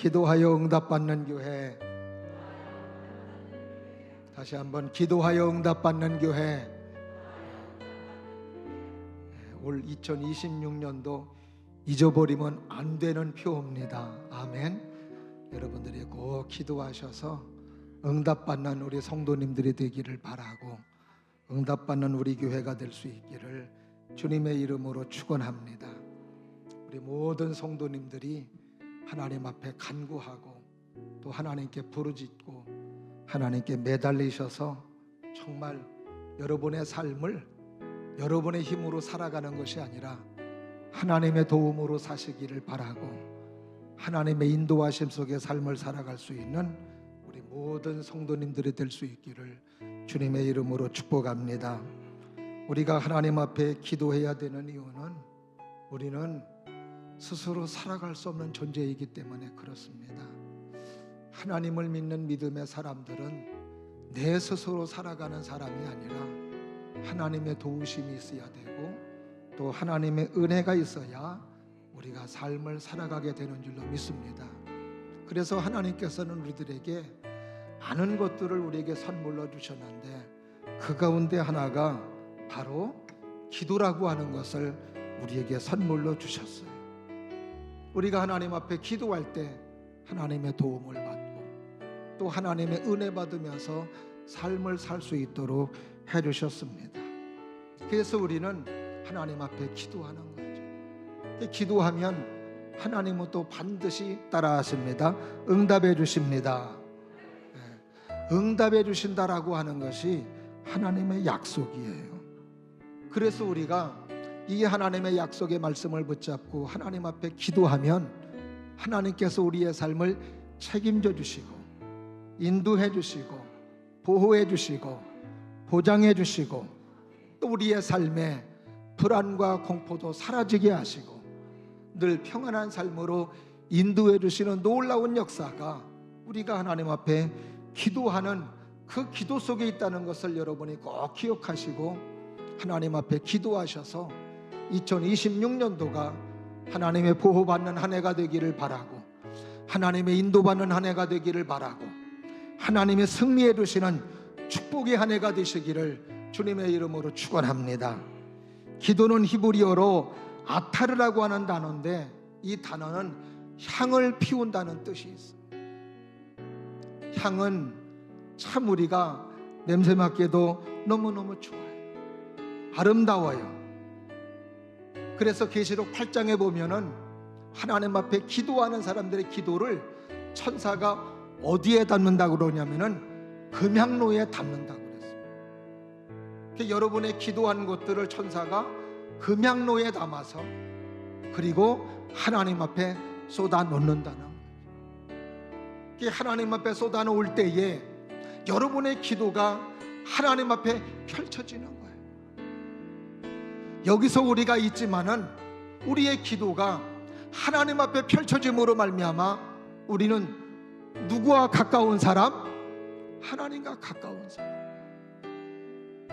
기도하여 응답받는 교회. 다시 한번 기도하여 응답받는 교회. 올 2026년도 잊어버리면 안 되는 표입니다. 아멘. 여러분들이 꼭 기도하셔서 응답받는 우리 성도님들이 되기를 바라고, 응답받는 우리 교회가 될 수 있기를 주님의 이름으로 축원합니다. 우리 모든 성도님들이 하나님 앞에 간구하고 또 하나님께 부르짖고 하나님께 매달리셔서 정말 여러분의 삶을 여러분의 힘으로 살아가는 것이 아니라 하나님의 도움으로 사시기를 바라고, 하나님의 인도하심 속에 삶을 살아갈 수 있는 우리 모든 성도님들이 될 수 있기를 주님의 이름으로 축복합니다. 우리가 하나님 앞에 기도해야 되는 이유는 우리는 스스로 살아갈 수 없는 존재이기 때문에 그렇습니다. 하나님을 믿는 믿음의 사람들은 내 스스로 살아가는 사람이 아니라 하나님의 도우심이 있어야 되고 또 하나님의 은혜가 있어야 우리가 삶을 살아가게 되는 줄로 믿습니다. 그래서 하나님께서는 우리들에게 많은 것들을 우리에게 선물로 주셨는데 그 가운데 하나가 바로 기도라고 하는 것을 우리에게 선물로 주셨어요. 우리가 하나님 앞에 기도할 때 하나님의 도움을 받고 또 하나님의 은혜 받으면서 삶을 살 수 있도록 해주셨습니다. 그래서 우리는 하나님 앞에 기도하는 거죠. 기도하면 하나님은 또 반드시 따라하십니다. 응답해 주십니다. 응답해 주신다라고 하는 것이 하나님의 약속이에요. 그래서 우리가 이 하나님의 약속의 말씀을 붙잡고 하나님 앞에 기도하면 하나님께서 우리의 삶을 책임져 주시고 인도해 주시고 보호해 주시고 보장해 주시고 또 우리의 삶에 불안과 공포도 사라지게 하시고 늘 평안한 삶으로 인도해 주시는 놀라운 역사가 우리가 하나님 앞에 기도하는 그 기도 속에 있다는 것을 여러분이 꼭 기억하시고 하나님 앞에 기도하셔서 2026년도가 하나님의 보호받는 한 해가 되기를 바라고, 하나님의 인도받는 한 해가 되기를 바라고, 하나님의 승리해 주시는 축복의 한 해가 되시기를 주님의 이름으로 축원합니다. 기도는 히브리어로 아타르라고 하는 단어인데 이 단어는 향을 피운다는 뜻이 있습니다. 향은 참 우리가 냄새 맡기도 너무너무 좋아요. 아름다워요. 그래서 계시록 8장에 보면은 하나님 앞에 기도하는 사람들의 기도를 천사가 어디에 담는다고 그러냐면은 금향로에 담는다고 그랬어요. 여러분의 기도한 것들을 천사가 금향로에 담아서 그리고 하나님 앞에 쏟아 놓는다는 거예요. 하나님 앞에 쏟아 놓을 때에 여러분의 기도가 하나님 앞에 펼쳐지는 거예요. 여기서 우리가 있지만은 우리의 기도가 하나님 앞에 펼쳐짐으로 말미암아 우리는 누구와 가까운 사람? 하나님과 가까운 사람.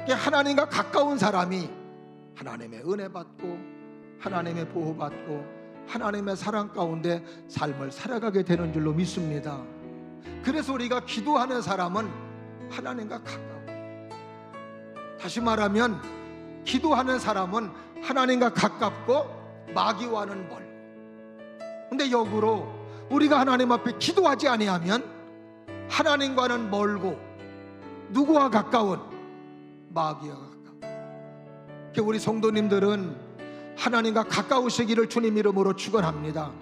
하나님과 가까운 사람이 하나님의 은혜 받고 하나님의 보호 받고 하나님의 사랑 가운데 삶을 살아가게 되는 줄로 믿습니다. 그래서 우리가 기도하는 사람은 하나님과 가까워. 다시 말하면 기도하는 사람은 하나님과 가깝고 마귀와는 멀고, 근데 역으로 우리가 하나님 앞에 기도하지 아니하면 하나님과는 멀고 누구와 가까운? 마귀와 가까워. 우리 성도님들은 하나님과 가까우시기를 주님 이름으로 축원합니다.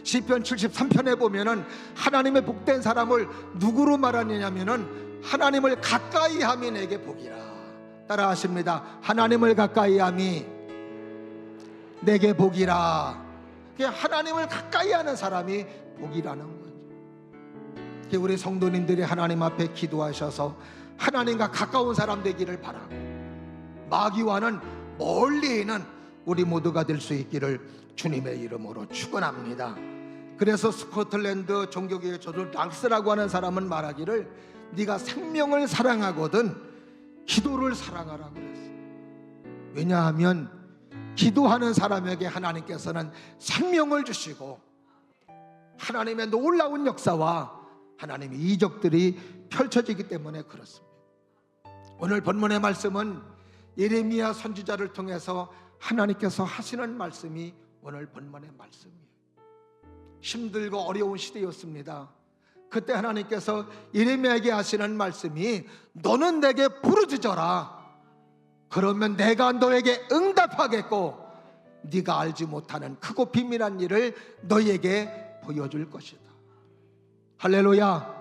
시편 73편에 보면은 하나님의 복된 사람을 누구로 말하느냐면은 하나님을 가까이 함이 내게 복이라. 따라하십니다. 하나님을 가까이 함이 내게 복이라. 하나님을 가까이 하는 사람이 복이라는 거죠. 우리 성도님들이 하나님 앞에 기도하셔서 하나님과 가까운 사람 되기를 바라고 마귀와는 멀리 있는 우리 모두가 될 수 있기를 주님의 이름으로 축원합니다. 그래서 스코틀랜드 종교교회 조던 락스라고 하는 사람은 말하기를 네가 생명을 사랑하거든 기도를 사랑하라고 그랬어요. 왜냐하면 기도하는 사람에게 하나님께서는 생명을 주시고 하나님의 놀라운 역사와 하나님의 이적들이 펼쳐지기 때문에 그렇습니다. 오늘 본문의 말씀은 예레미야 선지자를 통해서 하나님께서 하시는 말씀이 오늘 본문의 말씀이에요. 힘들고 어려운 시대였습니다. 그때 하나님께서 예레미야에게 하시는 말씀이 너는 내게 부르짖어라. 그러면 내가 너에게 응답하겠고 네가 알지 못하는 크고 비밀한 일을 너에게 보여줄 것이다. 할렐루야.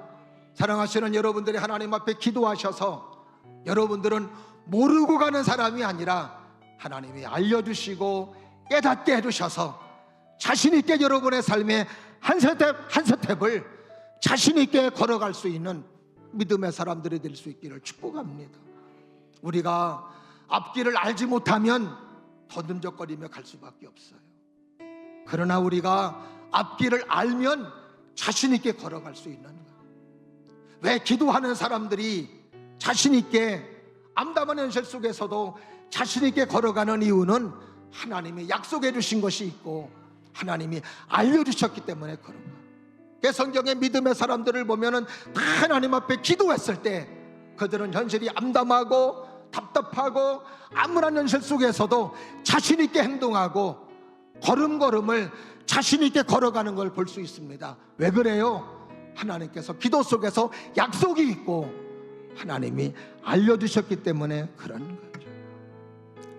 사랑하시는 여러분들이 하나님 앞에 기도하셔서 여러분들은 모르고 가는 사람이 아니라 하나님이 알려주시고 깨닫게 해주셔서 자신있게 여러분의 삶의 한 스텝 한 스텝을 자신있게 걸어갈 수 있는 믿음의 사람들이 될 수 있기를 축복합니다. 우리가 앞길을 알지 못하면 더듬적거리며 갈 수밖에 없어요. 그러나 우리가 앞길을 알면 자신있게 걸어갈 수 있는 거예요. 왜 기도하는 사람들이 자신있게 암담한 현실 속에서도 자신있게 걸어가는 이유는 하나님이 약속해 주신 것이 있고 하나님이 알려주셨기 때문에 그런 거예요. 성경의 믿음의 사람들을 보면은 다 하나님 앞에 기도했을 때 그들은 현실이 암담하고 답답하고 암울한 현실 속에서도 자신있게 행동하고 걸음걸음을 자신있게 걸어가는 걸 볼 수 있습니다. 왜 그래요? 하나님께서 기도 속에서 약속이 있고 하나님이 알려주셨기 때문에 그런 거죠.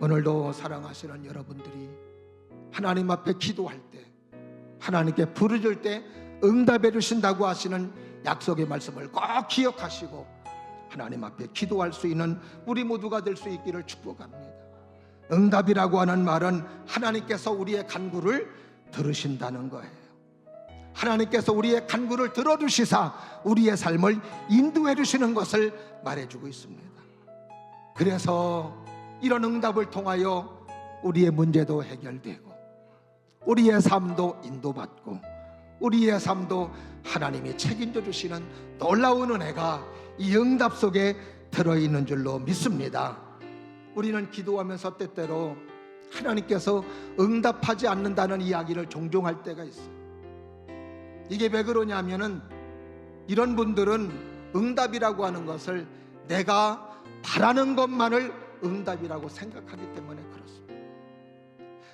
오늘도 사랑하시는 여러분들이 하나님 앞에 기도할 때 하나님께 부르짖을 때 응답해 주신다고 하시는 약속의 말씀을 꼭 기억하시고 하나님 앞에 기도할 수 있는 우리 모두가 될 수 있기를 축복합니다. 응답이라고 하는 말은 하나님께서 우리의 간구를 들으신다는 거예요. 하나님께서 우리의 간구를 들어주시사 우리의 삶을 인도해 주시는 것을 말해주고 있습니다. 그래서 이런 응답을 통하여 우리의 문제도 해결되고 우리의 삶도 인도받고 우리의 삶도 하나님이 책임져 주시는 놀라운 은혜가 이 응답 속에 들어있는 줄로 믿습니다. 우리는 기도하면서 때때로 하나님께서 응답하지 않는다는 이야기를 종종 할 때가 있어요. 이게 왜 그러냐면은 이런 분들은 응답이라고 하는 것을 내가 바라는 것만을 응답이라고 생각하기 때문에 그렇습니다.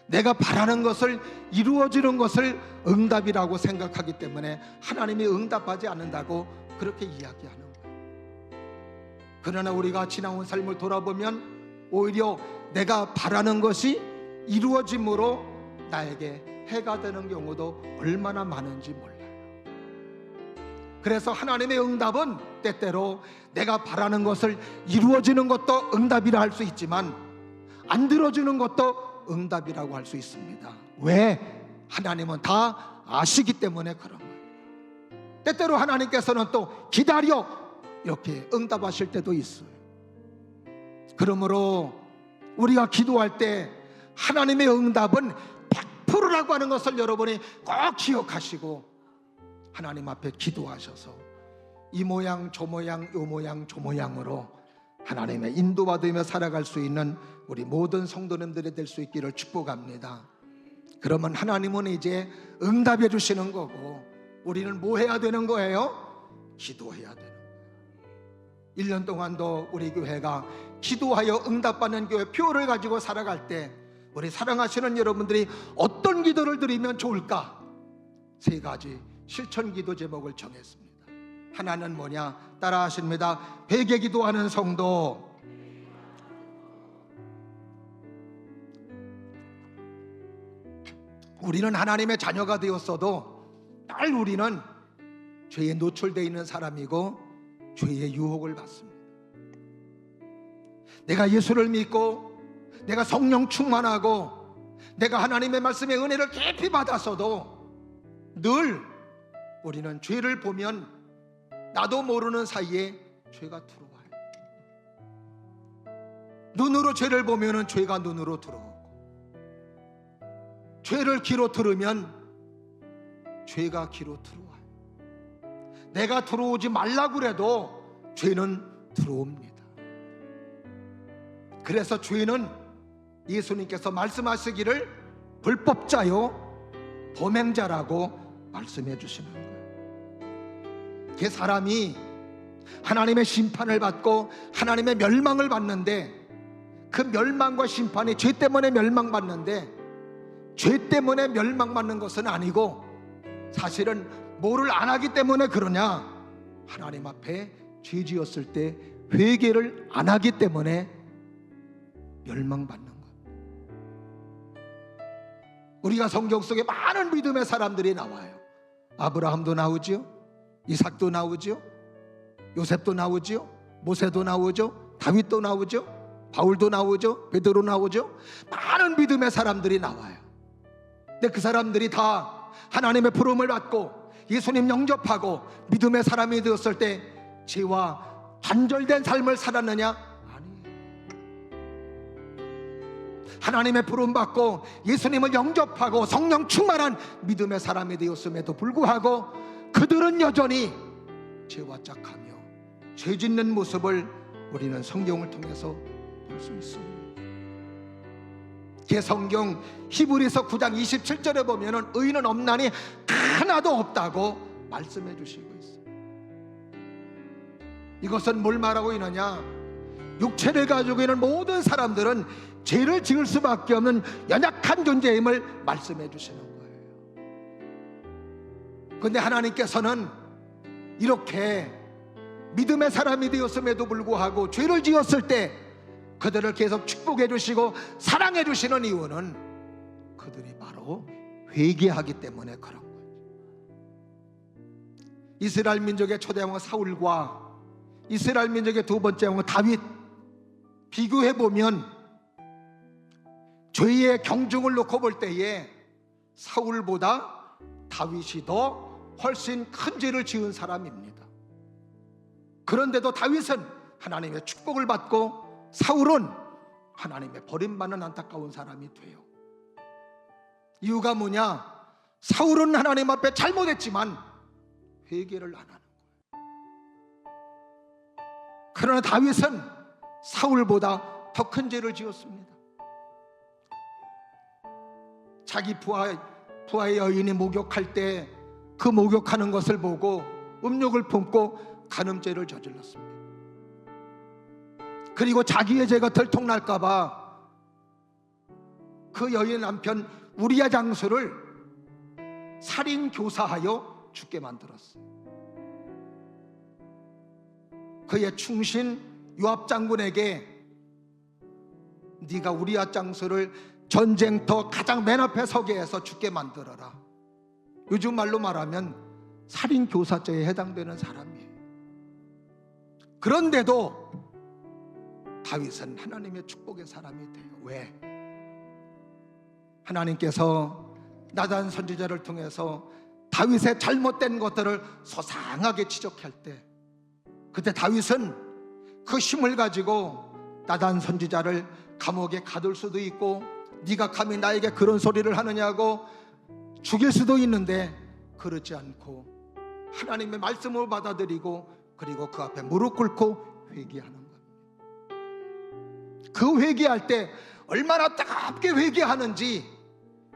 내가 바라는 것을 이루어지는 것을 응답이라고 생각하기 때문에 하나님이 응답하지 않는다고 그렇게 이야기하는 거예요. 그러나 우리가 지나온 삶을 돌아보면 오히려 내가 바라는 것이 이루어짐으로 나에게 해가 되는 경우도 얼마나 많은지 몰라요. 그래서 하나님의 응답은 때때로 내가 바라는 것을 이루어지는 것도 응답이라 할 수 있지만 안 들어주는 것도 응답이라고 할 수 있습니다. 왜? 하나님은 다 아시기 때문에 그런 거예요. 때때로 하나님께서는 또 기다려 이렇게 응답하실 때도 있어요. 그러므로 우리가 기도할 때 하나님의 응답은 100%라고 하는 것을 여러분이 꼭 기억하시고 하나님 앞에 기도하셔서 이 모양 저 모양 요 모양 저 모양으로 하나님의 인도받으며 살아갈 수 있는 우리 모든 성도님들이 될 수 있기를 축복합니다. 그러면 하나님은 이제 응답해 주시는 거고 우리는 뭐 해야 되는 거예요? 기도해야 되는 거예요. 1년 동안도 우리 교회가 기도하여 응답받는 교회 표를 가지고 살아갈 때 우리 사랑하시는 여러분들이 어떤 기도를 드리면 좋을까? 3가지 실천 기도 제목을 정했습니다. 하나는 뭐냐? 따라 하십니다. 회개 기도하는 성도. 우리는 하나님의 자녀가 되었어도 늘 우리는 죄에 노출되어 있는 사람이고 죄의 유혹을 받습니다. 내가 예수를 믿고 내가 성령 충만하고 내가 하나님의 말씀의 은혜를 깊이 받았어도 늘 우리는 죄를 보면 나도 모르는 사이에 죄가 들어와요. 눈으로 죄를 보면 죄가 눈으로 들어오고 죄를 귀로 들으면 죄가 귀로 들어와요. 내가 들어오지 말라고 그래도 죄는 들어옵니다. 그래서 죄는 예수님께서 말씀하시기를 불법자요 범행자라고 말씀해 주시는 거예요. 그 사람이 하나님의 심판을 받고 하나님의 멸망을 받는데, 그 멸망과 심판이 죄 때문에 멸망받는데, 죄 때문에 멸망받는 것은 아니고 사실은 뭐를 안 하기 때문에 그러냐? 하나님 앞에 죄 지었을 때 회개를 안 하기 때문에 멸망받는 것. 우리가 성경 속에 많은 믿음의 사람들이 나와요. 아브라함도 나오지요, 이삭도 나오지요, 요셉도 나오지요, 모세도 나오죠, 다윗도 나오죠, 바울도 나오죠, 베드로 나오죠. 많은 믿음의 사람들이 나와요. 근데 그 사람들이 다 하나님의 부름을 받고 예수님 영접하고 믿음의 사람이 되었을 때 죄와 단절된 삶을 살았느냐? 아니에요. 하나님의 부름 받고 예수님을 영접하고 성령 충만한 믿음의 사람이 되었음에도 불구하고 그들은 여전히 죄와 짝하며 죄 짓는 모습을 우리는 성경을 통해서 볼 수 있습니다. 개성경 히브리서 9장 27절에 보면은 의인은 없나니 하나도 없다고 말씀해 주시고 있어요. 이것은 뭘 말하고 있느냐? 육체를 가지고 있는 모든 사람들은 죄를 지을 수밖에 없는 연약한 존재임을 말씀해 주시는 거예요. 그런데 하나님께서는 이렇게 믿음의 사람이 되었음에도 불구하고 죄를 지었을 때 그들을 계속 축복해 주시고 사랑해 주시는 이유는 그들이 바로 회개하기 때문에 그런 거예요. 이스라엘 민족의 초대왕 사울과 이스라엘 민족의 두 번째 왕 다윗 비교해 보면 죄의 경중을 놓고 볼 때에 사울보다 다윗이 더 훨씬 큰 죄를 지은 사람입니다. 그런데도 다윗은 하나님의 축복을 받고 사울은 하나님의 버림받는 안타까운 사람이 돼요. 이유가 뭐냐? 사울은 하나님 앞에 잘못했지만 회개를 안 하는 거예요. 그러나 다윗은 사울보다 더 큰 죄를 지었습니다. 자기 부하의 여인이 목욕할 때 그 목욕하는 것을 보고 음욕을 품고 간음죄를 저질렀습니다. 그리고 자기의 죄가 들통날까봐 그 여인의 남편 우리야 장수를 살인 교사하여 죽게 만들었어요. 그의 충신 요압 장군에게 네가 우리야 장수를 전쟁터 가장 맨 앞에 서게 해서 죽게 만들어라. 요즘 말로 말하면 살인 교사죄에 해당되는 사람이에요. 그런데도 다윗은 하나님의 축복의 사람이 돼요. 왜? 하나님께서 나단 선지자를 통해서 다윗의 잘못된 것들을 소상하게 지적할 때, 그때 다윗은 그 힘을 가지고 나단 선지자를 감옥에 가둘 수도 있고, 네가 감히 나에게 그런 소리를 하느냐고 죽일 수도 있는데 그렇지 않고 하나님의 말씀을 받아들이고 그리고 그 앞에 무릎 꿇고 회개하는 겁니다. 그 회개할 때 얼마나 따갑게 회개하는지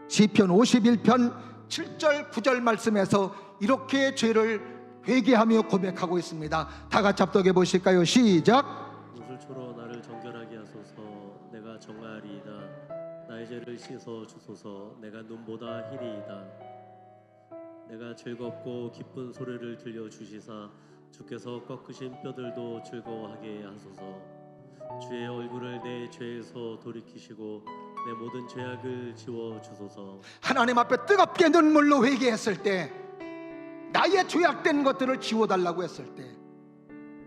시편 51편 7절 9절 말씀에서 이렇게 죄를 회개하며 고백하고 있습니다. 다 같이 합독해 보실까요? 시작. 옷을 초로 나를 정결하게 하소서. 내가 정하리이다. 나의 죄를 씻어 주소서. 내가 눈보다 희리이다. 내가 즐겁고 기쁜 소리를 들려주시사 주께서 꺾으신 뼈들도 즐거워하게 하소서. 주의 얼굴을 내 죄에서 돌이키시고 내 모든 죄악을 지워주소서. 하나님 앞에 뜨겁게 눈물로 회개했을 때, 나의 죄악된 것들을 지워달라고 했을 때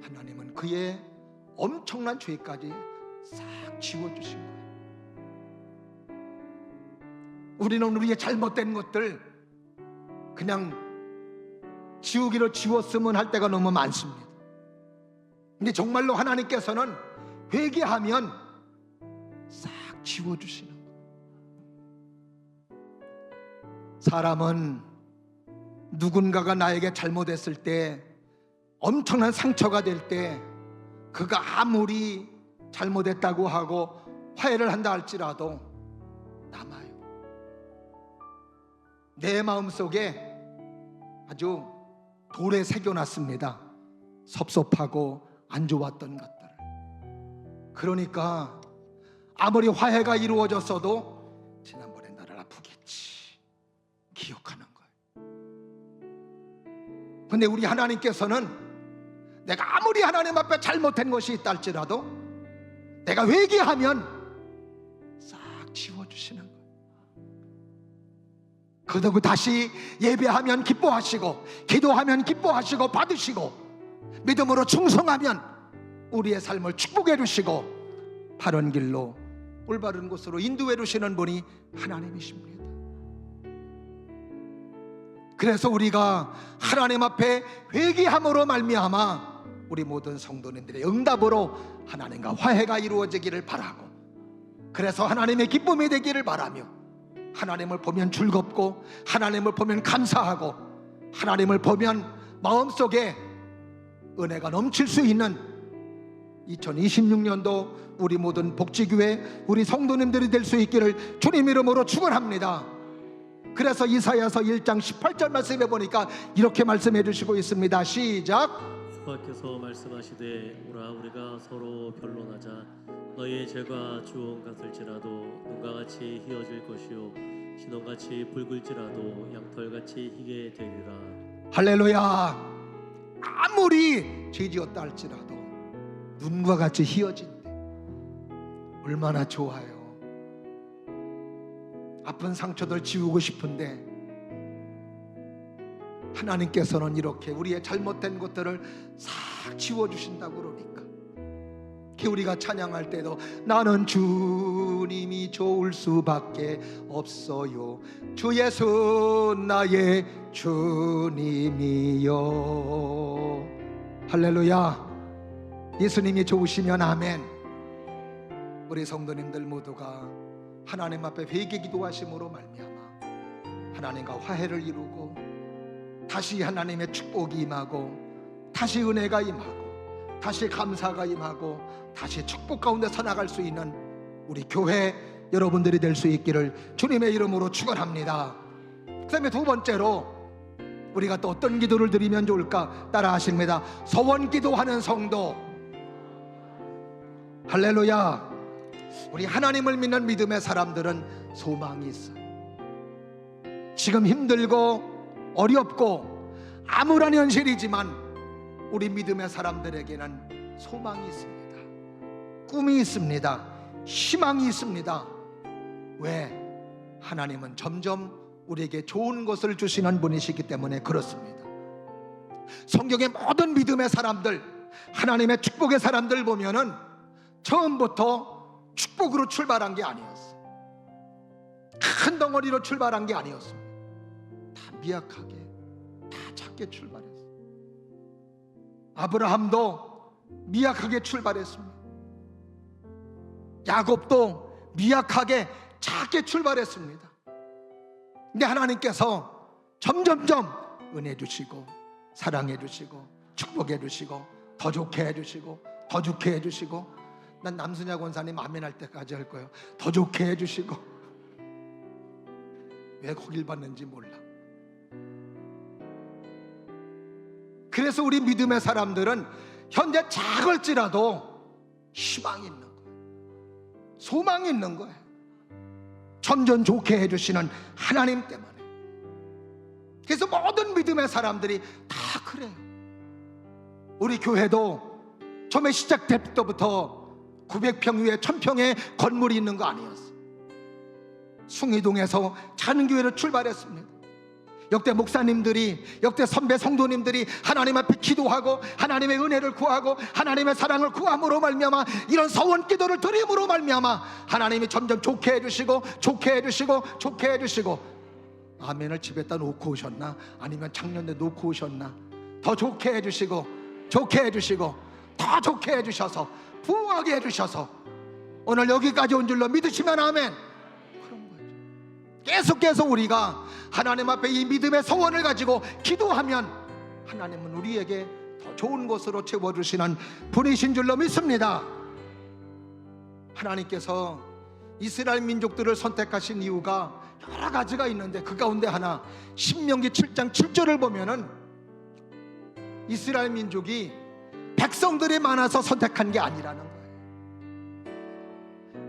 하나님은 그의 엄청난 죄까지 싹 지워주신 거예요. 우리는 우리의 잘못된 것들 그냥 지우기로 지웠으면 할 때가 너무 많습니다. 근데 정말로 하나님께서는 회개하면 싹 지워주시는 거예요. 사람은 누군가가 나에게 잘못했을 때, 엄청난 상처가 될 때, 그가 아무리 잘못했다고 하고 화해를 한다 할지라도 남아요. 내 마음속에 아주 돌에 새겨놨습니다. 섭섭하고 안 좋았던 것들을. 그러니까 아무리 화해가 이루어졌어도 지난번에 나를 아프게 했지 기억하는 거예요. 근데 우리 하나님께서는 내가 아무리 하나님 앞에 잘못한 것이 있다 할지라도 내가 회개하면 싹 지워주시는 거예요. 그러고 다시 예배하면 기뻐하시고, 기도하면 기뻐하시고 받으시고, 믿음으로 충성하면 우리의 삶을 축복해 주시고 바른 길로 올바른 곳으로 인도해 주시는 분이 하나님이십니다. 그래서 우리가 하나님 앞에 회개함으로 말미암아 우리 모든 성도님들의 응답으로 하나님과 화해가 이루어지기를 바라고, 그래서 하나님의 기쁨이 되기를 바라며, 하나님을 보면 즐겁고 하나님을 보면 감사하고 하나님을 보면 마음속에 은혜가 넘칠 수 있는 2026년도 우리 모든 복지교회 우리 성도님들이 될 수 있기를 주님 이름으로 축원합니다. 그래서 이사야서 1장 18절 말씀해 보니까 이렇게 말씀해 주시고 있습니다. 시작. 여호와께서 말씀하시되 오라 우리가 서로 변론하자. 너희의 죄가 주홍 같을지라도 눈과 같이 희어질 것이요 진홍같이 붉을지라도 양털같이 희게 되리라. 할렐루야. 아무리 죄지었다 할지라도 눈과 같이 희어진대. 얼마나 좋아요. 아픈 상처들 지우고 싶은데 하나님께서는 이렇게 우리의 잘못된 것들을 싹 지워주신다고 그러니까, 우리가 찬양할 때도 나는 주님이 좋을 수밖에 없어요. 주 예수 나의 주님이요. 할렐루야. 예수님이 좋으시면 아멘. 우리 성도님들 모두가 하나님 앞에 회개 기도하심으로 말미암아 하나님과 화해를 이루고 다시 하나님의 축복이 임하고 다시 은혜가 임하고 다시 감사가 임하고 다시 축복 가운데 살아갈 수 있는 우리 교회 여러분들이 될 수 있기를 주님의 이름으로 축원합니다. 그 다음에 두 번째로 우리가 또 어떤 기도를 드리면 좋을까? 따라 하십니다. 소원 기도하는 성도. 할렐루야. 우리 하나님을 믿는 믿음의 사람들은 소망이 있어요. 지금 힘들고 어렵고 암울한 현실이지만 우리 믿음의 사람들에게는 소망이 있습니다. 꿈이 있습니다. 희망이 있습니다. 왜? 하나님은 점점 우리에게 좋은 것을 주시는 분이시기 때문에 그렇습니다. 성경의 모든 믿음의 사람들, 하나님의 축복의 사람들 보면은 처음부터 축복으로 출발한 게 아니었어요. 큰 덩어리로 출발한 게 아니었습니다. 다 미약하게, 다 작게 출발했어요. 아브라함도 미약하게 출발했습니다. 야곱도 미약하게 작게 출발했습니다. 근데 하나님께서 점점점 은혜 주시고 사랑해 주시고 축복해 주시고 더 좋게 해 주시고 더 좋게 해 주시고, 난 남순야 권사님 아멘할 때까지 할 거예요. 더 좋게 해주시고. 왜 거길 봤는지 몰라. 그래서 우리 믿음의 사람들은 현재 작을지라도 희망이 있는 거예요. 소망이 있는 거예요. 점점 좋게 해주시는 하나님 때문에. 그래서 모든 믿음의 사람들이 다 그래요. 우리 교회도 처음에 시작될 때부터 900평 위에 1000평의 건물이 있는 거 아니었어. 숭이동에서 작은 교회로 출발했습니다. 역대 목사님들이, 역대 선배 성도님들이 하나님 앞에 기도하고 하나님의 은혜를 구하고 하나님의 사랑을 구함으로 말미암아 이런 서원 기도를 드림으로 말미암아 하나님이 점점 좋게 해주시고 좋게 해주시고 좋게 해주시고. 아멘을 집에다 놓고 오셨나? 아니면 작년에 놓고 오셨나? 더 좋게 해주시고 좋게 해주시고 더 좋게 해주셔서 부하게 해주셔서 오늘 여기까지 온 줄로 믿으시면 아멘. 그런 거죠. 계속해서 우리가 하나님 앞에 이 믿음의 소원을 가지고 기도하면 하나님은 우리에게 더 좋은 것으로 채워주시는 분이신 줄로 믿습니다. 하나님께서 이스라엘 민족들을 선택하신 이유가 여러 가지가 있는데 그 가운데 하나 신명기 7장 7절을 보면은 이스라엘 민족이 백성들이 많아서 선택한 게 아니라는 거예요.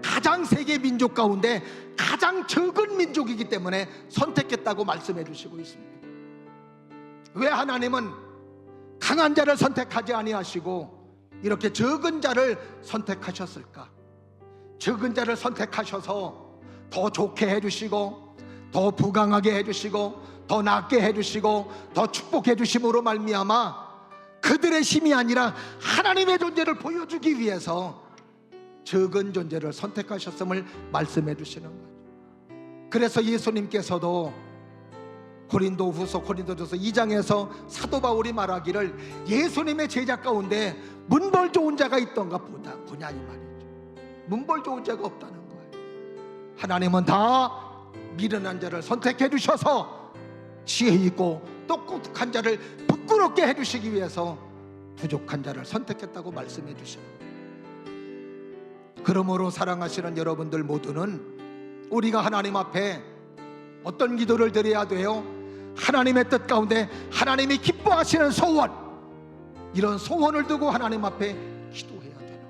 가장 세계 민족 가운데 가장 적은 민족이기 때문에 선택했다고 말씀해 주시고 있습니다. 왜 하나님은 강한 자를 선택하지 아니하시고 이렇게 적은 자를 선택하셨을까? 적은 자를 선택하셔서 더 좋게 해주시고 더 부강하게 해주시고 더 낫게 해주시고 더 축복해 주심으로 말미암아 그들의 힘이 아니라 하나님의 존재를 보여주기 위해서 적은 존재를 선택하셨음을 말씀해 주시는 거예요. 그래서 예수님께서도 고린도후서 고린도전서 2장에서 사도 바울이 말하기를 예수님의 제자 가운데 문벌 좋은 자가 있던가 보냐 이 말이죠. 문벌 좋은 자가 없다는 거예요. 하나님은 다 미련한 자를 선택해 주셔서 지혜 있고 똑똑한 자를 부끄럽게 해주시기 위해서 부족한 자를 선택했다고 말씀해 주시는 거예요. 그러므로 사랑하시는 여러분들 모두는 우리가 하나님 앞에 어떤 기도를 드려야 돼요? 하나님의 뜻 가운데 하나님이 기뻐하시는 소원, 이런 소원을 두고 하나님 앞에 기도해야 되는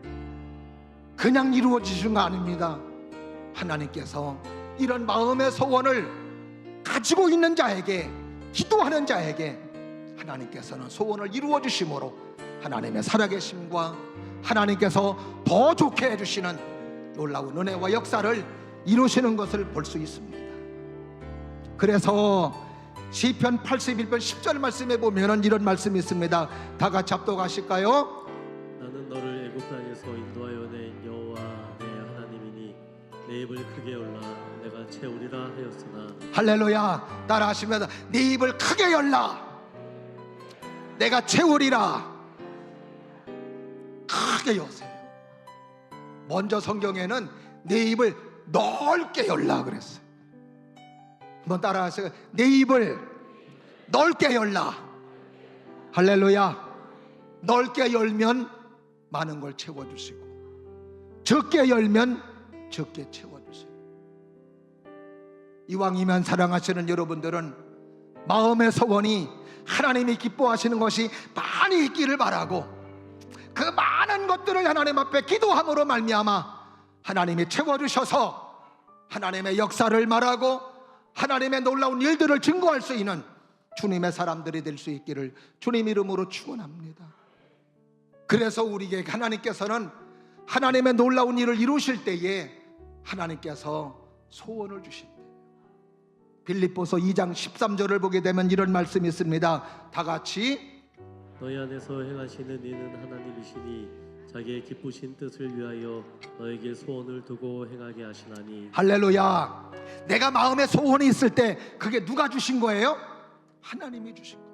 거예요. 그냥 이루어지신 거 아닙니다. 하나님께서 이런 마음의 소원을 가지고 있는 자에게, 기도하는 자에게 하나님께서는 소원을 이루어 주심으로 하나님의 살아계심과 하나님께서 더 좋게 해주시는 놀라운 은혜와 역사를 이루시는 것을 볼 수 있습니다. 그래서 시편 81편 10절 말씀에 보면 이런 말씀이 있습니다. 다 같이 합독하실까요? 나는 너를 애굽 땅에서 인도하여 낸 여호와 내 하나님이니 내 입을 크게 열라 내가 채우리라 하였으나. 할렐루야. 따라 하시면서 네 입을 크게 열라 내가 채우리라. 크게 여세요. 먼저 성경에는 내 입을 넓게 열라 그랬어요. 한번 따라 하세요. 내 입을 넓게 열라. 할렐루야. 넓게 열면 많은 걸 채워주시고 적게 열면 적게 채워주세요. 이왕이면 사랑하시는 여러분들은 마음의 소원이 하나님이 기뻐하시는 것이 많이 있기를 바라고 그 많은 것들을 하나님 앞에 기도함으로 말미암아 하나님이 채워주셔서 하나님의 역사를 말하고 하나님의 놀라운 일들을 증거할 수 있는 주님의 사람들이 될 수 있기를 주님 이름으로 축원합니다. 그래서 우리에게 하나님께서는 하나님의 놀라운 일을 이루실 때에 하나님께서 소원을 주신대요. 빌립보서 2장 13절을 보게 되면 이런 말씀이 있습니다. 다 같이 너희 안에서 행하시는 이는 하나님이시니 자기의 기쁘신 뜻을 위하여 너에게 소원을 두고 행하게 하시나니. 할렐루야. 내가 마음에 소원이 있을 때 그게 누가 주신 거예요? 하나님이 주신 거예요.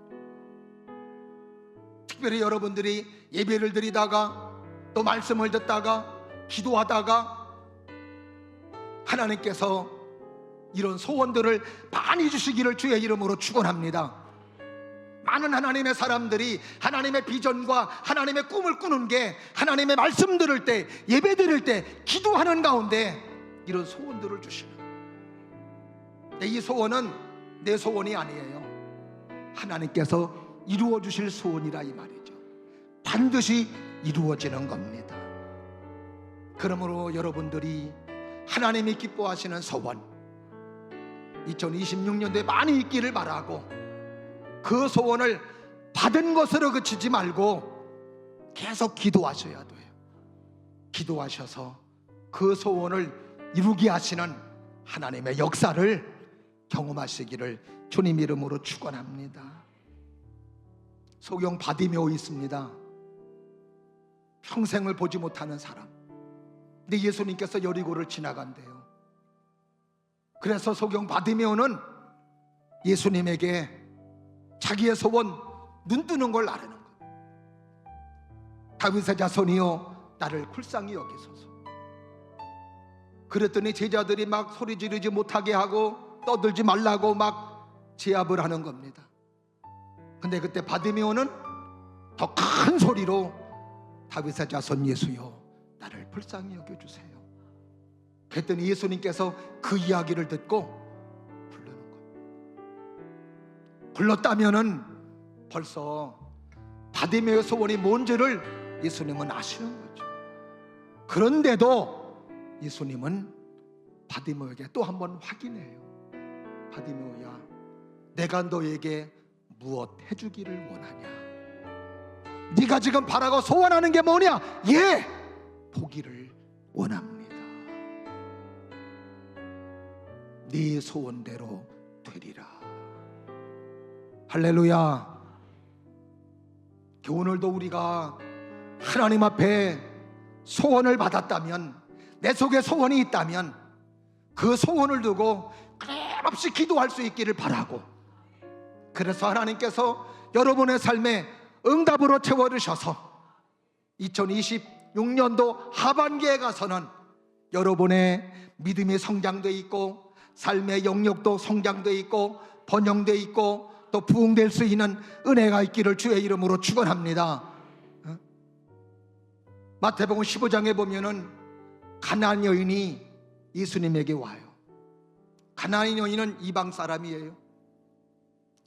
특별히 여러분들이 예배를 드리다가 또 말씀을 듣다가 기도하다가 하나님께서 이런 소원들을 많이 주시기를 주의 이름으로 축원합니다. 많은 하나님의 사람들이 하나님의 비전과 하나님의 꿈을 꾸는 게 하나님의 말씀 들을 때, 예배 드릴 때, 기도하는 가운데 이런 소원들을 주시는. 이 소원은 내 소원이 아니에요. 하나님께서 이루어 주실 소원이라 이 말이죠. 반드시 이루어지는 겁니다. 그러므로 여러분들이 하나님이 기뻐하시는 소원 2026년도에 많이 있기를 바라고 그 소원을 받은 것으로 그치지 말고 계속 기도하셔야 돼요. 기도하셔서 그 소원을 이루게 하시는 하나님의 역사를 경험하시기를 주님 이름으로 축원합니다. 소경 바디메오 있습니다. 평생을 보지 못하는 사람. 근데 예수님께서 여리고를 지나간대요. 그래서 소경 바디메오는 예수님에게 자기의 소원 눈 뜨는 걸 아뢰는 거예요. 다윗의 자손이여 나를 굴상히 여기소서. 그랬더니 제자들이 막 소리 지르지 못하게 하고 떠들지 말라고 막 제압을 하는 겁니다. 근데 그때 바디메오는 더 큰 소리로 다윗의 자손 예수여 나를 불쌍히 여겨주세요. 그랬더니 예수님께서 그 이야기를 듣고 부르는 거예요. 불렀다면은 벌써 바디메오의 소원이 뭔지를 예수님은 아시는 거죠. 그런데도 예수님은 바디메오에게 또 한번 확인해요. 바디메오야, 내가 너에게 무엇 해주기를 원하냐? 네가 지금 바라고 소원하는 게 뭐냐? 예, 보기를 원합니다. 네 소원대로 되리라. 할렐루야. 오늘도 우리가 하나님 앞에 소원을 받았다면, 내 속에 소원이 있다면 그 소원을 두고 끊임없이 기도할 수 있기를 바라고, 그래서 하나님께서 여러분의 삶에 응답으로 채워주셔서 2026년도 하반기에 가서는 여러분의 믿음이 성장돼 있고, 삶의 영역도 성장돼 있고, 번영돼 있고, 또 부흥될 수 있는 은혜가 있기를 주의 이름으로 축원합니다. 마태복음 15장에 보면은 가나안 여인이 예수님에게 와요. 가나안 여인은 이방 사람이에요.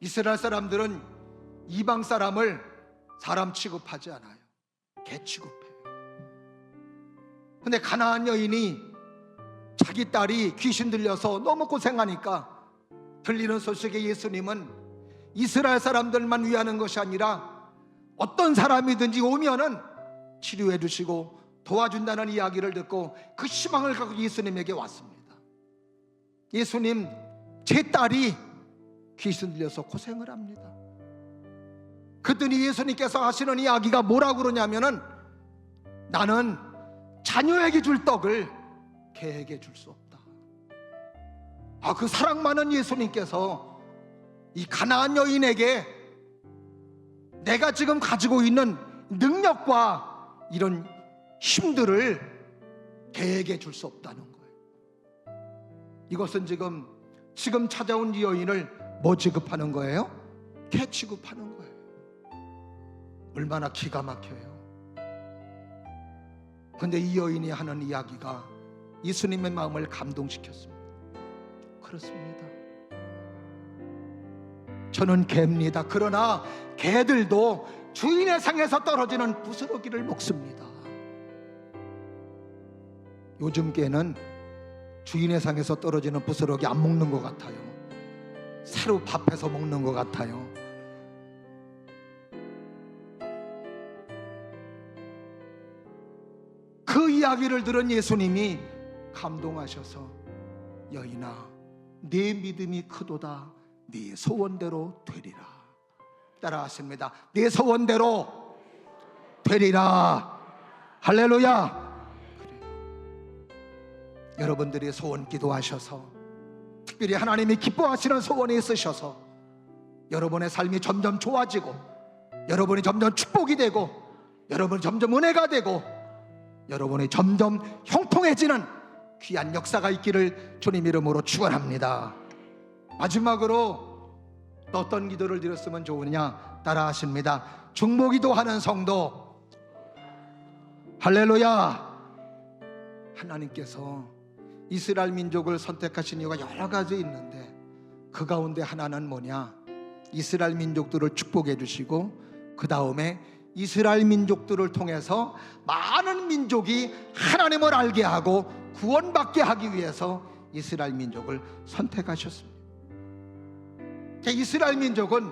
이스라엘 사람들은 이방 사람을 사람 취급하지 않아요. 개 취급해요. 근데 가나안 여인이 자기 딸이 귀신 들려서 너무 고생하니까 들리는 소식에 예수님은 이스라엘 사람들만 위하는 것이 아니라 어떤 사람이든지 오면은 치료해 주시고 도와준다는 이야기를 듣고 그 희망을 갖고 예수님에게 왔습니다. 예수님, 제 딸이 귀신 들려서 고생을 합니다. 그랬더니 예수님께서 하시는 이야기가 뭐라고 그러냐면은, 나는 자녀에게 줄 떡을 개에게 줄 수 없다. 그 사랑 많은 예수님께서 이 가나안 여인에게 내가 지금 가지고 있는 능력과 이런 힘들을 개에게 줄 수 없다는 거예요. 이것은 지금 찾아온 이 여인을 뭐 취급하는 거예요? 개 취급하는 거예요. 얼마나 기가 막혀요. 근데 이 여인이 하는 이야기가 예수님의 마음을 감동시켰습니다. 그렇습니다. 저는 개입니다. 그러나 개들도 주인의 상에서 떨어지는 부스러기를 먹습니다. 요즘 개는 주인의 상에서 떨어지는 부스러기 안 먹는 것 같아요. 새로 밥해서 먹는 것 같아요. 그 이야기를 들은 예수님이 감동하셔서, 여인아, 네 믿음이 크도다. 네 소원대로 되리라. 따라하십니다. 네 소원대로 되리라. 할렐루야. 그래요. 여러분들이 소원 기도하셔서, 특별히 하나님이 기뻐하시는 소원이 있으셔서 여러분의 삶이 점점 좋아지고, 여러분이 점점 축복이 되고, 여러분이 점점 은혜가 되고, 여러분이 점점 형통해지는 귀한 역사가 있기를 주님 이름으로 축원합니다. 마지막으로 또 어떤 기도를 드렸으면 좋으냐? 따라하십니다. 중보기도 하는 성도. 할렐루야. 하나님께서 이스라엘 민족을 선택하신 이유가 여러 가지 있는데, 그 가운데 하나는 뭐냐? 이스라엘 민족들을 축복해 주시고, 그 다음에 이스라엘 민족들을 통해서 많은 민족이 하나님을 알게 하고 구원받게 하기 위해서 이스라엘 민족을 선택하셨습니다. 이스라엘 민족은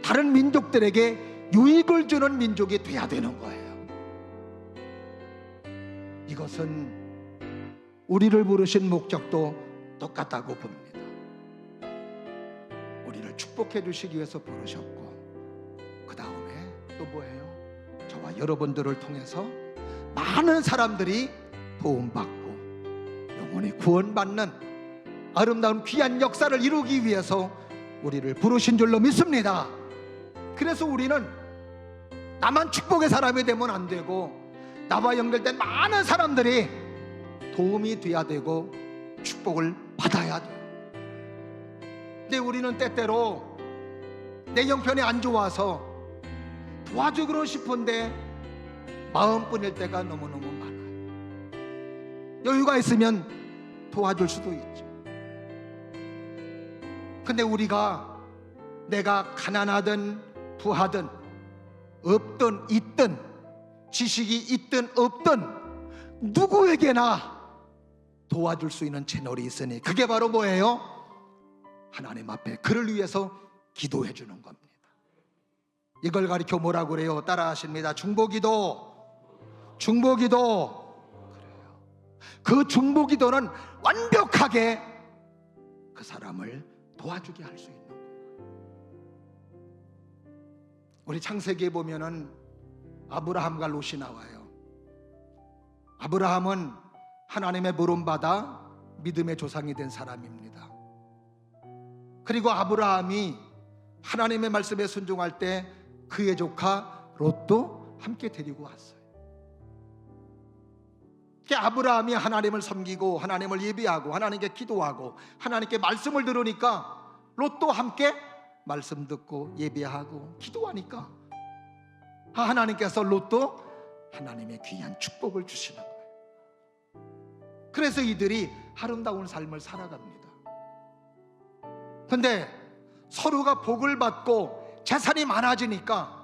다른 민족들에게 유익을 주는 민족이 돼야 되는 거예요. 이것은 우리를 부르신 목적도 똑같다고 봅니다. 우리를 축복해 주시기 위해서 부르셨고, 그 다음에 또 뭐예요? 저와 여러분들을 통해서 많은 사람들이 도움받고 영원히 구원받는 아름다운 귀한 역사를 이루기 위해서 우리를 부르신 줄로 믿습니다. 그래서 우리는 나만 축복의 사람이 되면 안 되고, 나와 연결된 많은 사람들이 도움이 돼야 되고 축복을 받아야 돼요. 근데 우리는 때때로 내 형편이 안 좋아서 도와주고 싶은데 마음뿐일 때가 너무너무 많아요. 여유가 있으면 도와줄 수도 있죠. 근데 우리가 내가 가난하든 부하든 없든 있든 지식이 있든 없든 누구에게나 도와줄 수 있는 채널이 있으니 그게 바로 뭐예요? 하나님 앞에 그를 위해서 기도해 주는 겁니다. 이걸 가리켜 뭐라고 그래요? 따라 하십니다. 중보기도. 중보기도. 그래요. 그 중보기도는 완벽하게 그 사람을 도와주게 할 수 있는 거예요. 우리 창세기에 보면은 아브라함과 롯이 나와요. 아브라함은 하나님의 부름받아 믿음의 조상이 된 사람입니다. 그리고 아브라함이 하나님의 말씀에 순종할 때 그의 조카 롯도 함께 데리고 왔어요. 아브라함이 하나님을 섬기고 하나님을 예배하고 하나님께 기도하고 하나님께 말씀을 들으니까 롯도 함께 말씀 듣고 예배하고 기도하니까 하나님께서 롯도 하나님의 귀한 축복을 주시는 거예요. 그래서 이들이 아름다운 삶을 살아갑니다. 근데 서로가 복을 받고 재산이 많아지니까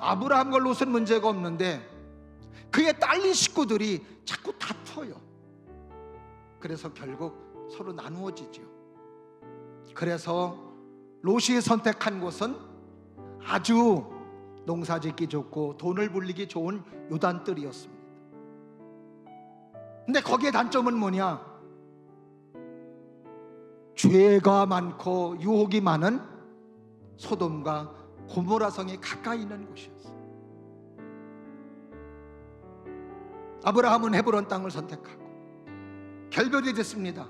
아브라함과 롯은 문제가 없는데 그의 딸린 식구들이 자꾸 다퉈요. 그래서 결국 서로 나누어지죠. 그래서 롯이 선택한 곳은 아주 농사짓기 좋고 돈을 불리기 좋은 요단뜰이었습니다. 근데 거기에 단점은 뭐냐? 죄가 많고 유혹이 많은 소돔과 고모라 성이 가까이 있는 곳이었어요. 아브라함은 헤브론 땅을 선택하고 결별이 됐습니다.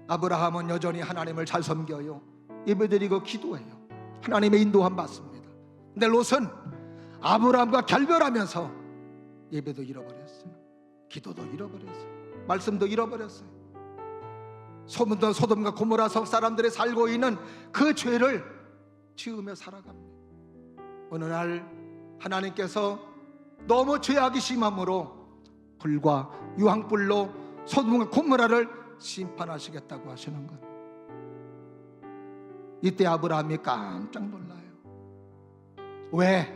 아브라함은 여전히 하나님을 잘 섬겨요. 예배드리고 기도해요. 하나님의 인도함 받습니다. 근데 롯은 아브라함과 결별하면서 예배도 잃어버렸어요. 기도도 잃어버렸어요. 말씀도 잃어버렸어요. 소돔과 고모라 성 사람들이 살고 있는 그 죄를 지으며 살아갑니다. 어느 날 하나님께서 너무 죄악이 심함으로 불과 유황불로 소돔과 고모라를 심판하시겠다고 하시는 것. 이때 아브라함이 깜짝 놀라요. 왜?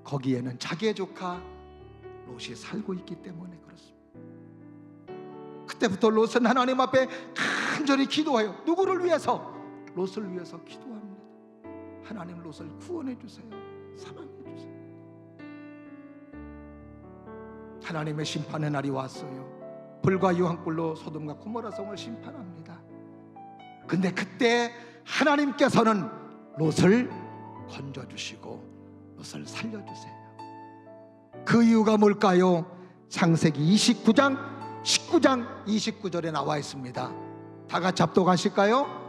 거기에는 자기의 조카 롯이 살고 있기 때문에 그렇습니다. 그때부터 롯은 하나님 앞에 간절히 기도해요. 누구를 위해서? 롯을 위해서 기도합니다. 하나님 롯을 구원해 주세요. 사랑해 주세요. 하나님의 심판의 날이 왔어요. 불과 유황불로 소돔과 고모라 성을 심판합니다. 근데 그때 하나님께서는 롯을 건져주시고 롯을 살려주세요. 그 이유가 뭘까요? 창세기 29장 19장 29절에 나와 있습니다. 다 같이 합독하실까요?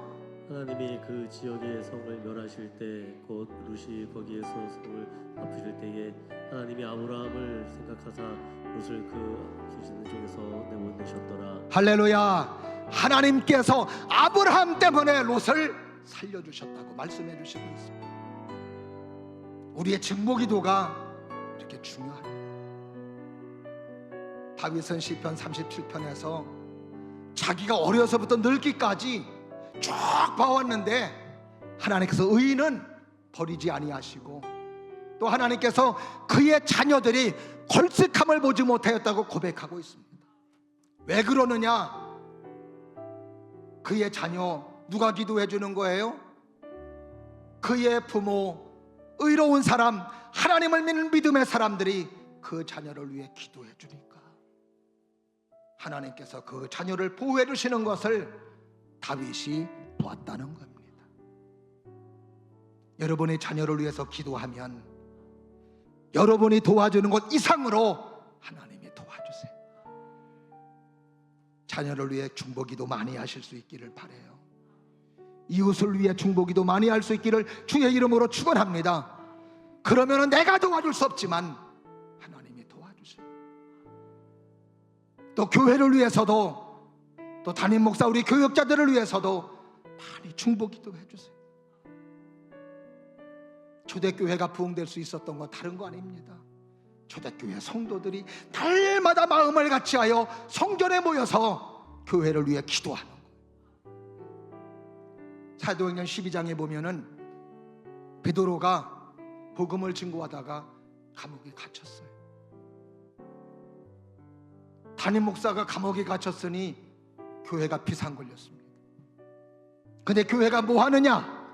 하나님이 그 지역의 성을 멸하실 때 곧 롯이 거기에서 성을 아프실 때에 하나님이 아브라함을 생각하사 롯을 그 계시는 쪽에서 내보내셨더라. 할렐루야. 하나님께서 아브라함 때문에 롯을 살려주셨다고 말씀해 주시고 있습니다. 우리의 증보기도가 이렇게 중요합니다. 다윗은 시편 37편에서 자기가 어려서부터 늙기까지 쭉 봐왔는데 하나님께서 의인은 버리지 아니하시고 또 하나님께서 그의 자녀들이 걸쓱함을 보지 못하였다고 고백하고 있습니다. 왜 그러느냐? 그의 자녀 누가 기도해 주는 거예요? 그의 부모, 의로운 사람, 하나님을 믿는 믿음의 사람들이 그 자녀를 위해 기도해 주니까 하나님께서 그 자녀를 보호해 주시는 것을 다윗이 보았다는 겁니다. 여러분의 자녀를 위해서 기도하면 여러분이 도와주는 것 이상으로 하나님이 도와주세요. 자녀를 위해 중보기도 많이 하실 수 있기를 바라요. 이웃을 위해 중보기도 많이 할 수 있기를 주의 이름으로 축원합니다. 그러면 내가 도와줄 수 없지만 하나님이 도와주세요. 또 교회를 위해서도 또 담임 목사 우리 교역자들을 위해서도 많이 중보기도 해주세요. 초대교회가 부흥될 수 있었던 건 다른 거 아닙니다. 초대교회 성도들이 달마다 마음을 같이하여 성전에 모여서 교회를 위해 기도하는 거예요. 사도행전 12장에 보면은 베드로가 복음을 증거하다가 감옥에 갇혔어요. 담임 목사가 감옥에 갇혔으니 교회가 피상 걸렸습니다. 근데 교회가 뭐 하느냐?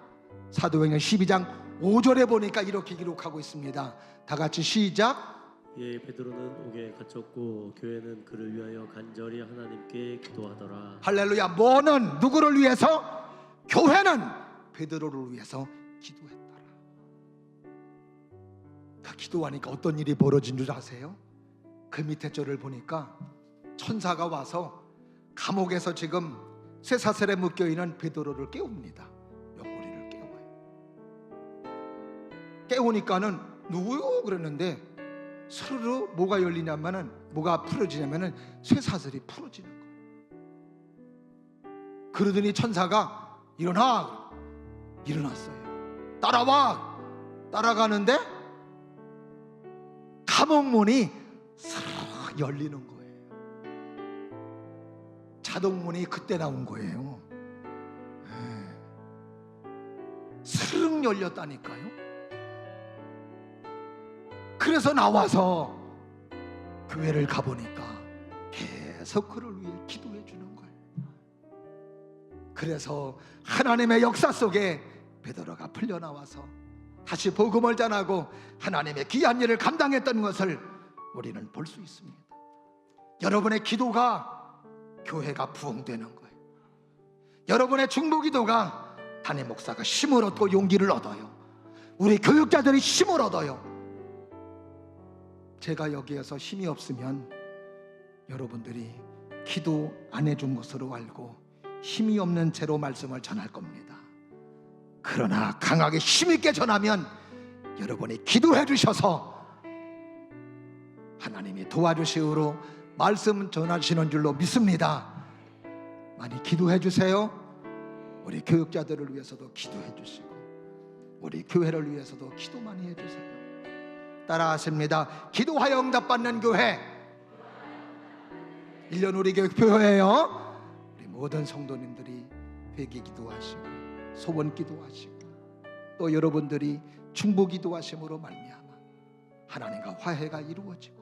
사도행전 12장 5절에 보니까 이렇게 기록하고 있습니다. 다 같이 시작. 예, 베드로는 옥에 갇혔고 교회는 그를 위하여 간절히 하나님께 기도하더라. 할렐루야. 뭐는 누구를 위해서? 교회는 베드로를 위해서 기도했더라. 다 기도하니까 어떤 일이 벌어진 줄 아세요? 그 밑에 절을 보니까 천사가 와서 감옥에서 지금 쇠사슬에 묶여있는 베드로를 깨웁니다. 옆구리를 깨워요. 깨우니까는 누구요? 그랬는데 스르르 뭐가 열리냐면은, 뭐가 풀어지냐면은 쇠사슬이 풀어지는 거예요. 그러더니 천사가 일어나, 일어났어요. 따라와. 따라가는데 감옥문이 스르르 열리는 거예요. 자동문이 그때 나온 거예요. 스르륵 열렸다니까요. 그래서 나와서 교회를 가보니까 계속 그를 위해 기도해 주는 거예요. 그래서 하나님의 역사 속에 베드로가 풀려나와서 다시 복음을 전하고 하나님의 귀한 일을 감당했던 것을 우리는 볼 수 있습니다. 여러분의 기도가 교회가 부흥되는 거예요. 여러분의 중보기도가 담임 목사가 힘을 얻고 용기를 얻어요. 우리 교육자들이 힘을 얻어요. 제가 여기에서 힘이 없으면 여러분들이 기도 안 해준 것으로 알고 힘이 없는 채로 말씀을 전할 겁니다. 그러나 강하게 힘있게 전하면 여러분이 기도해 주셔서 하나님이 도와주시으로 말씀 전하시는 줄로 믿습니다. 많이 기도해 주세요. 우리 교육자들을 위해서도 기도해 주시고 우리 교회를 위해서도 기도 많이 해 주세요. 따라하십니다. 기도하여 응답받는 교회. 1년 우리 교회예요. 우리 모든 성도님들이 회개 기도하시고 소원 기도하시고 또 여러분들이 중보 기도하심으로 말미암아 하나님과 화해가 이루어지고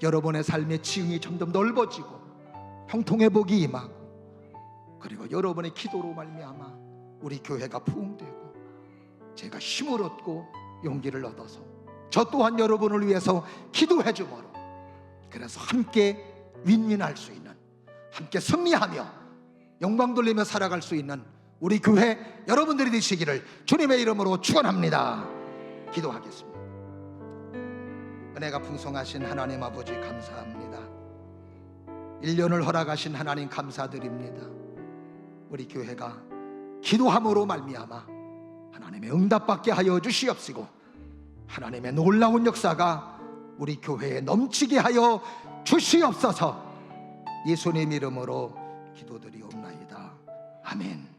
여러분의 삶의 지응이 점점 넓어지고 형통의 복이 임하고 그리고 여러분의 기도로 말미암아 우리 교회가 부흥되고 제가 힘을 얻고 용기를 얻어서 저 또한 여러분을 위해서 기도해 주므로 그래서 함께 윈윈할 수 있는, 함께 승리하며 영광 돌리며 살아갈 수 있는 우리 교회 여러분들이 되시기를 주님의 이름으로 축원합니다. 기도하겠습니다. 은혜가 풍성하신 하나님 아버지 감사합니다. 1년을 허락하신 하나님 감사드립니다. 우리 교회가 기도함으로 말미암아 하나님의 응답받게 하여 주시옵시고 하나님의 놀라운 역사가 우리 교회에 넘치게 하여 주시옵소서. 예수님 이름으로 기도드리옵나이다. 아멘.